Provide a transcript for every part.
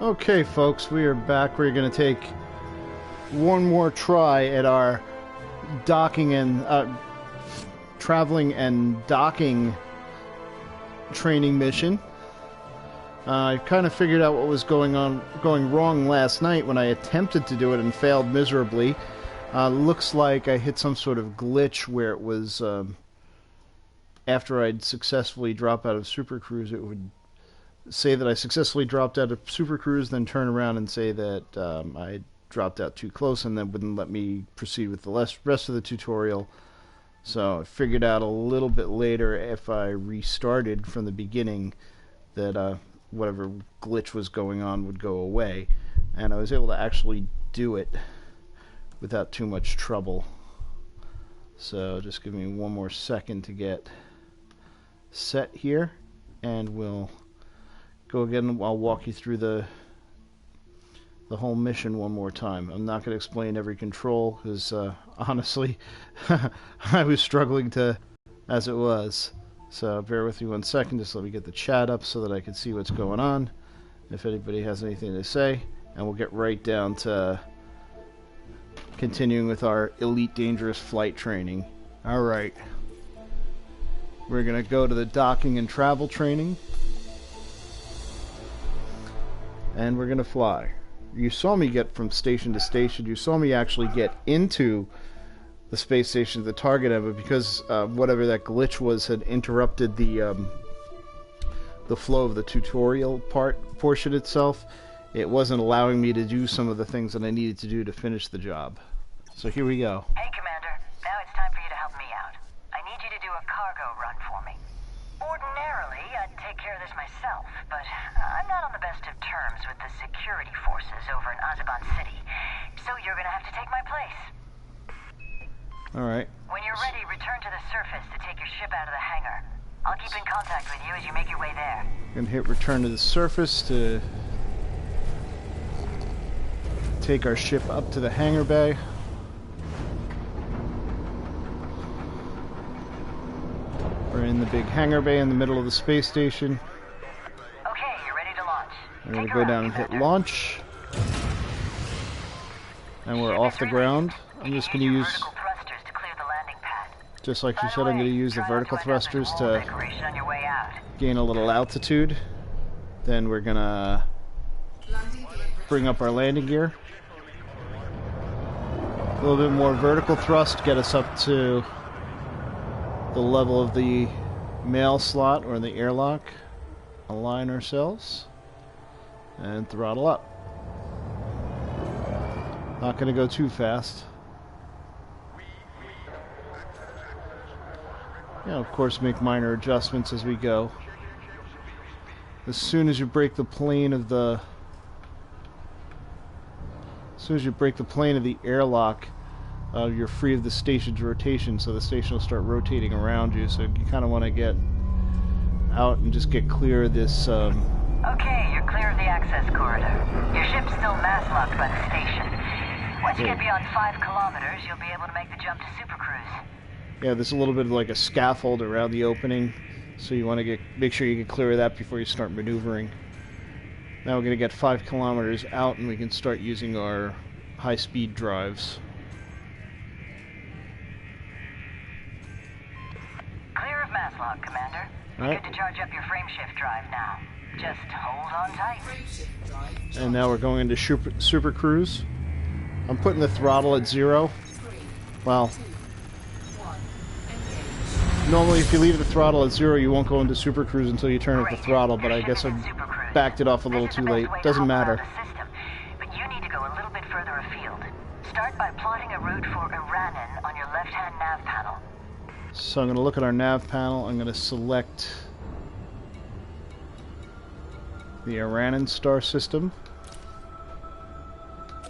Okay, folks, we are back. We're going to take one more try at our docking and traveling and docking training mission. I kind of figured out what was going wrong last night when I attempted to do it and failed miserably. Looks like I hit some sort of glitch where it was after I'd successfully drop out of supercruise, it would say that I successfully dropped out of supercruise, then turn around and say that I dropped out too close, and then wouldn't let me proceed with the rest of the tutorial. So I figured out a little bit later, if I restarted from the beginning, that whatever glitch was going on would go away, and I was able to actually do it without too much trouble. So just give me one more second to get set here, and we'll go again. I'll walk you through the whole mission one more time. I'm not going to explain every control because honestly I was struggling to as it was. So bear with me 1 second, just let me get the chat up so that I can see what's going on, if anybody has anything to say, and we'll get right down to continuing with our Elite Dangerous Flight training. Alright, we're going to go to the docking and travel training, and we're going to fly. You saw me get from station to station. You saw me actually get into the space station, the target end, but because whatever that glitch was had interrupted the flow of the tutorial portion itself, it wasn't allowing me to do some of the things that I needed to do to finish the job. So here we go. Hey, Commander. Now it's time for you to help me out. I need you to do a cargo run for me. Ordinarily, I'd take care of this myself, but I'm not on the best of terms with the security forces over in Azeban City, so you're gonna have to take my place. Alright. When you're ready, return to the surface to take your ship out of the hangar. I'll keep in contact with you as you make your way there. Gonna hit return to the surface to take our ship up to the hangar bay. We're in the big hangar bay in the middle of the space station. Okay, you're ready to launch. We're going to go down and hit launch. And we're off the ground. I'm just going to use, just like you said, I'm going to use the vertical thrusters to gain a little altitude. Then we're going to bring up our landing gear. A little bit more vertical thrust, get us up to the level of the mail slot or the airlock. Align ourselves and throttle up. Not going to go too fast. Yeah, of course, make minor adjustments as we go. As soon as you break the plane of the airlock, you're free of the station's rotation, so the station will start rotating around you. So you kind of want to get out and just get clear of this. Okay, you're clear of the access corridor. Your ship's still mass locked by the station. Once you get beyond 5 kilometers, you'll be able to make the jump to supercruise. Yeah, there's a little bit of like a scaffold around the opening, so you want to make sure you get clear of that before you start maneuvering. Now we're going to get 5 kilometers out, and we can start using our high-speed drives. Clear of mass lock, Commander. You're good to charge up your frameshift drive now. Just hold on tight. And now we're going into super cruise. I'm putting the throttle at 0. Well, normally if you leave the throttle at 0, you won't go into super cruise until you turn up the throttle, but I guess I backed it off a little too late. Doesn't matter. But you need to go a little bit further afield. Start by plotting a route for Iranen on your left-hand nav panel. So I'm going to look at our nav panel. I'm going to select the Iranen star system.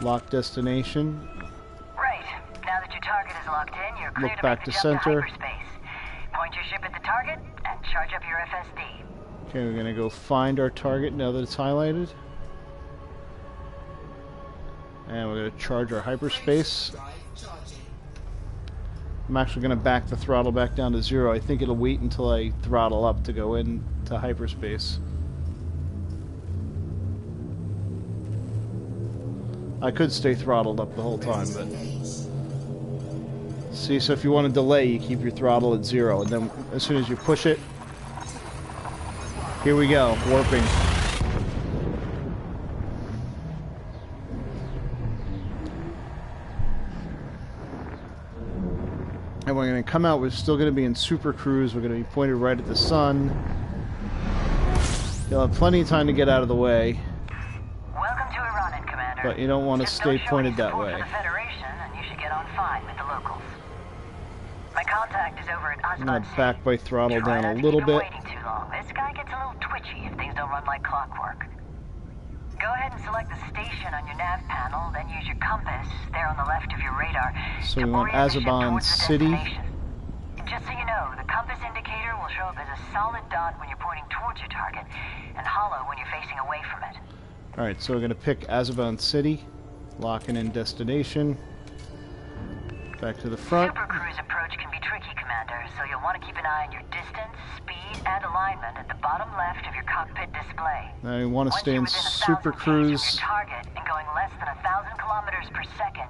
Lock destination. Right. Now that your target is locked in, you're clear Look back to center. hyperspace. Point your ship at the target and charge up your FSD. Okay, we're going to go find our target now that it's highlighted. And we're going to charge our hyperspace. I'm actually going to back the throttle back down to 0. I think it'll wait until I throttle up to go into hyperspace. I could stay throttled up the whole time, but... See, so if you want to delay, you keep your throttle at 0, and then as soon as you push it... Here we go, warping. And we're going to come out, we're still going to be in super cruise, we're going to be pointed right at the sun. You'll have plenty of time to get out of the way. Welcome to Iran, Commander. But you don't want to stay pointed that way. For the Federation, and you should get on fine with the locals. My contact is over at I'm going to back my throttle down a little bit. Waiting too long. This guy gets a little twitchy if things don't run like clockwork. Go ahead and select the station on your nav panel, then use your compass there on the left of your radar. So we want Azabon City. Just so you know, the compass indicator will show up as a solid dot when you're pointing towards your target, and hollow when you're facing away from it. Alright, so we're going to pick Azabon City, locking in destination. Back to the front. Supercruise approach can be tricky, Commander, so you'll want to keep an eye on your distance, speed, and alignment at the bottom left of your cockpit display. Now we want to stay in Supercruise. Target and going less than 1,000 kilometers per second,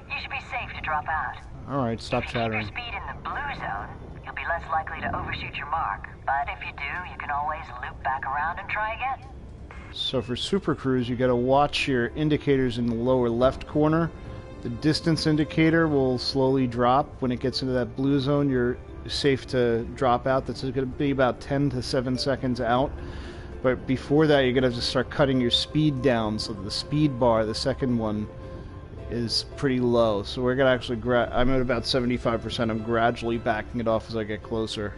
you should be safe to drop out. Alright, stop chattering. If you keep your speed in the blue zone, you'll be less likely to overshoot your mark. But if you do, you can always loop back around and try again. So for Super Cruise, you got to watch your indicators in the lower left corner. The distance indicator will slowly drop. When it gets into that blue zone, you're safe to drop out. That's going to be about 10 to 7 seconds out. But before that, you're going to have to start cutting your speed down. So the speed bar, the second one, is pretty low. So we're going to actually... I'm at about 75%. I'm gradually backing it off as I get closer.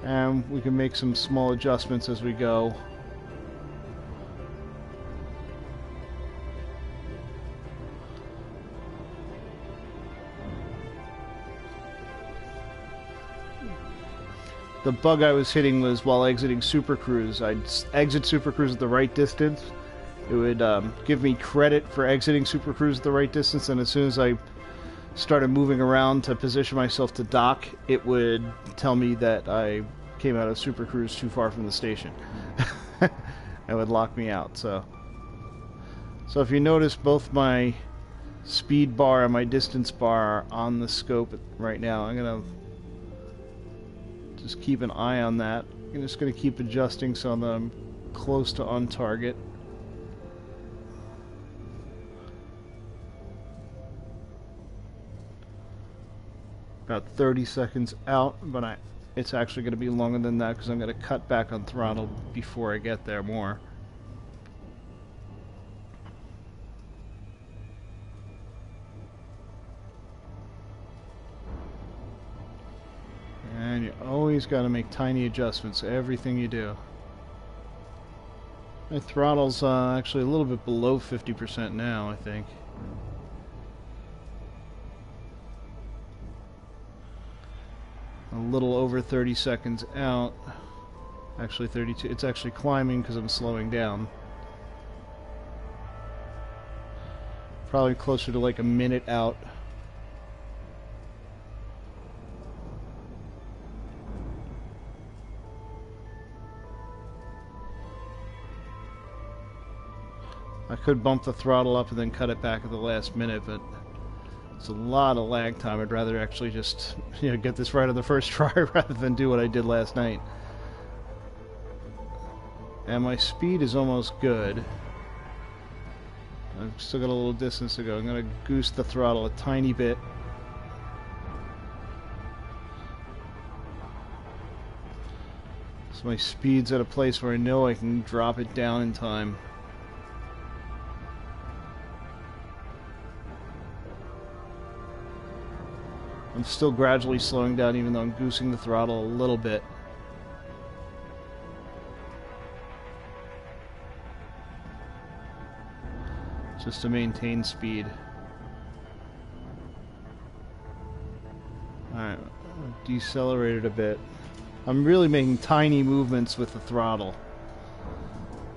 And we can make some small adjustments as we go. The bug I was hitting was while exiting Super Cruise. I'd exit Super Cruise at the right distance. It would give me credit for exiting Super Cruise at the right distance, and as soon as I started moving around to position myself to dock, it would tell me that I came out of Super Cruise too far from the station. It would lock me out. So if you notice, both my speed bar and my distance bar are on the scope right now. I'm going to just keep an eye on that. I'm just going to keep adjusting so that I'm close to on target. About 30 seconds out, but it's actually going to be longer than that because I'm going to cut back on throttle before I get there more. And you always got to make tiny adjustments to everything you do. My throttle's actually a little bit below 50% now, I think. A little over 30 seconds out. Actually 32. It's actually climbing because I'm slowing down. Probably closer to like a minute out. I could bump the throttle up and then cut it back at the last minute, but it's a lot of lag time. I'd rather actually just, get this right on the first try rather than do what I did last night. And my speed is almost good. I've still got a little distance to go. I'm going to goose the throttle a tiny bit. So my speed's at a place where I know I can drop it down in time. I'm still gradually slowing down even though I'm goosing the throttle a little bit. Just to maintain speed. Alright, decelerated a bit. I'm really making tiny movements with the throttle.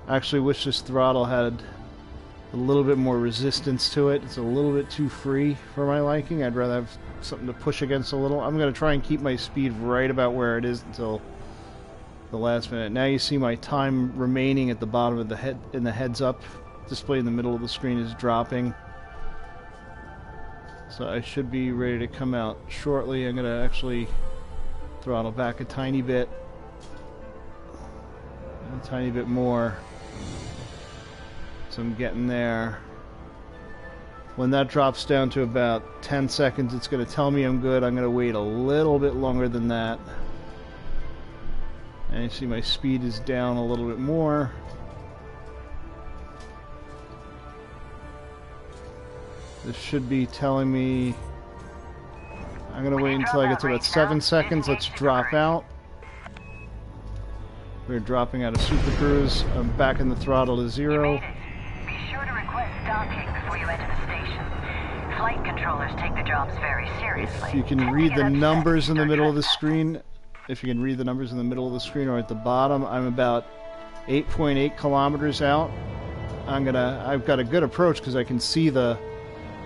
I actually wish this throttle had a little bit more resistance to it. It's a little bit too free for my liking. I'd rather have something to push against a little. I'm going to try and keep my speed right about where it is until the last minute. Now you see my time remaining at the bottom of the head in the heads up display in the middle of the screen is dropping. So I should be ready to come out shortly. I'm gonna actually throttle back a tiny bit. A tiny bit more. So I'm getting there. When that drops down to about 10 seconds, it's going to tell me I'm good. I'm going to wait a little bit longer than that. And you see my speed is down a little bit more. This should be telling me... I'm going to wait until I get to about 7 seconds. Let's drop out. We're dropping out of supercruise. I'm back in the throttle to 0. Be sure to request docking before you enter the station. Flight controllers take the jobs very seriously. If you can read the numbers in the middle of the screen, or at the bottom, I'm about 8.8 kilometers out. I've got a good approach because I can see the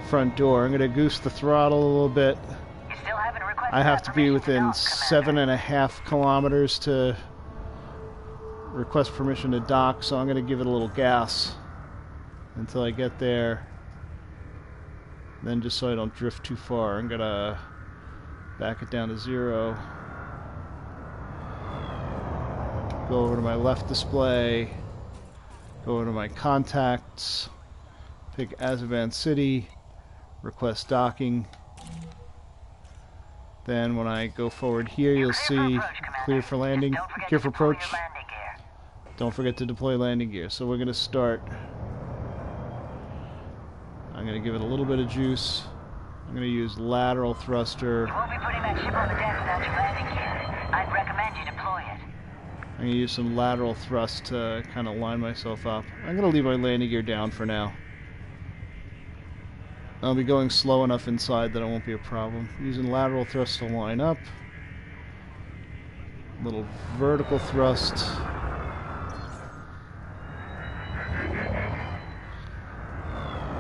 front door. I'm gonna goose the throttle a little bit. You still haven't requested I have to be within dock, 7.5 kilometers to request permission to dock, so I'm going to give it a little gas until I get there. Then, just so I don't drift too far, I'm going to back it down to 0. Go over to my left display, go over to my contacts, pick Azeban City, request docking. Then when I go forward here, you'll see clear for landing, clear for approach. Don't forget to deploy landing gear. So we're going to start. I'm going to give it a little bit of juice. I'm going to use lateral thruster. You won't be putting that ship on the deck without your landing gear. I'd recommend you deploy it. I'm going to use some lateral thrust to kind of line myself up. I'm going to leave my landing gear down for now. I'll be going slow enough inside that it won't be a problem. Using lateral thrust to line up. Little vertical thrust.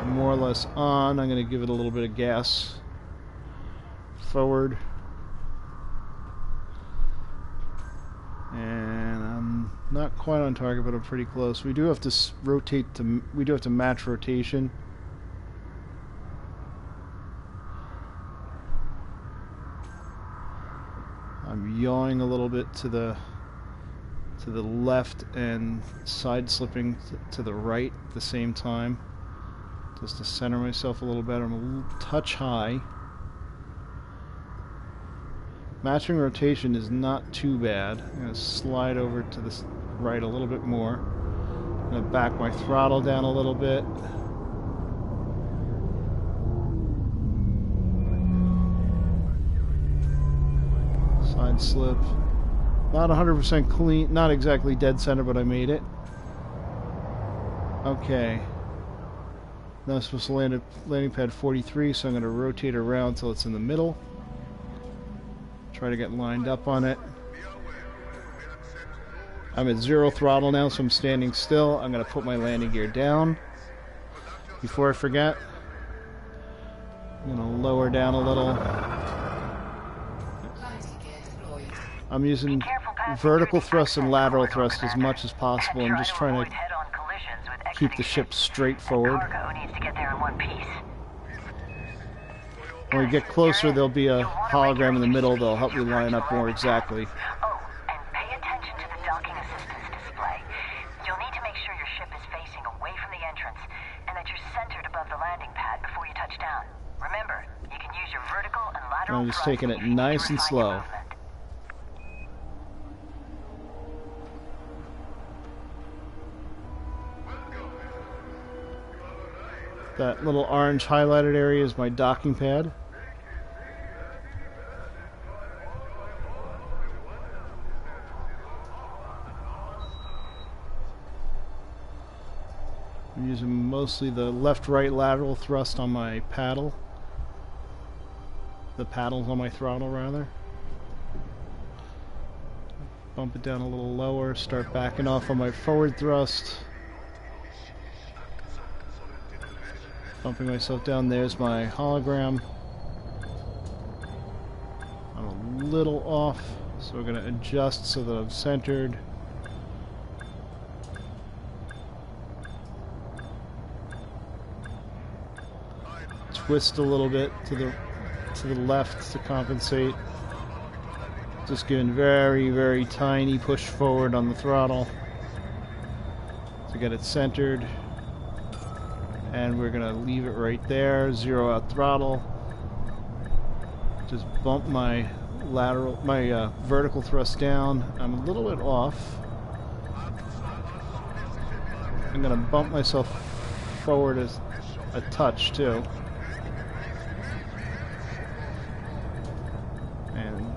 More or less on. I'm going to give it a little bit of gas forward. And I'm not quite on target, but I'm pretty close. We do have to rotate to. We do have to match rotation. I'm yawing a little bit to the left and side slipping to the right at the same time, just to center myself a little better. I'm a little touch high. Matching rotation is not too bad. I'm going to slide over to the right a little bit more. I'm going to back my throttle down a little bit. Side slip. Not 100% clean, not exactly dead center, but I made it. Okay. Now I'm supposed to land at landing pad 43, so I'm going to rotate around until it's in the middle. Try to get lined up on it. I'm at 0 throttle now, so I'm standing still. I'm going to put my landing gear down. Before I forget, I'm going to lower down a little. I'm using vertical thrust and lateral thrust as much as possible. I'm just trying to keep the ship straight forward. When we get closer, there'll be a hologram in the middle that'll help me line up more exactly. Oh, and pay attention to the docking assistance display. You'll need to make sure your ship is facing away from the entrance and that you're centered above the landing pad before you touch down. Remember, you can use your vertical and lateral I'm just taking it nice and slow. That little orange highlighted area is my docking pad. I'm using mostly the left-right lateral thrust on my paddle. The paddles on my throttle, rather. Bump it down a little lower, start backing off on my forward thrust. Bumping myself down, there's my hologram. I'm a little off, So we're going to adjust so that I'm centered. Twist a little bit to the left to compensate. Just giving very, very tiny push forward on the throttle to get it centered. And we're going to leave it right there. Zero out throttle. Just bump my vertical thrust down. I'm a little bit off. I'm going to bump myself forward a touch too. And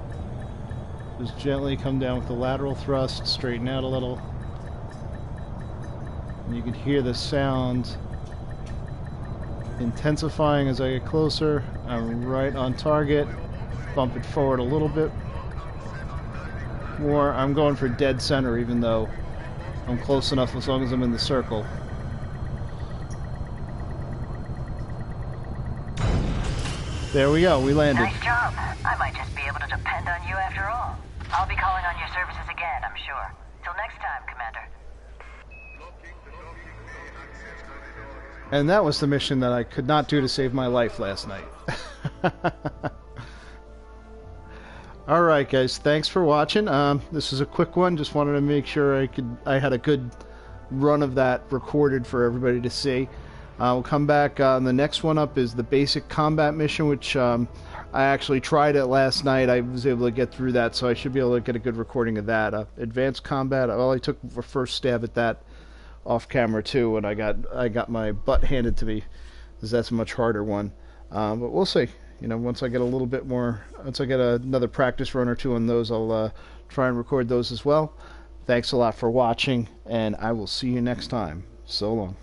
just gently come down with the lateral thrust, straighten out a little. And you can hear the sound intensifying as I get closer. I'm right on target. Bump it forward a little bit more. I'm going for dead center even though I'm close enough as long as I'm in the circle. There we go, we landed. Nice job. I might just be able to depend on you after all. I'll be calling on your services again, I'm sure. Till next time, Commander. And that was the mission that I could not do to save my life last night. Alright guys, thanks for watching. This is a quick one. Just wanted to make sure I had a good run of that recorded for everybody to see. We'll come back. The next one up is the basic combat mission, which I actually tried it last night. I was able to get through that, so I should be able to get a good recording of that. Advanced combat, well, I took a first stab at that off camera too, and I got my butt handed to me, because that's a much harder one. But we'll see. You know, once I get a little bit more, once I get another practice run or two on those, I'll try and record those as well. Thanks a lot for watching, and I will see you next time. So long.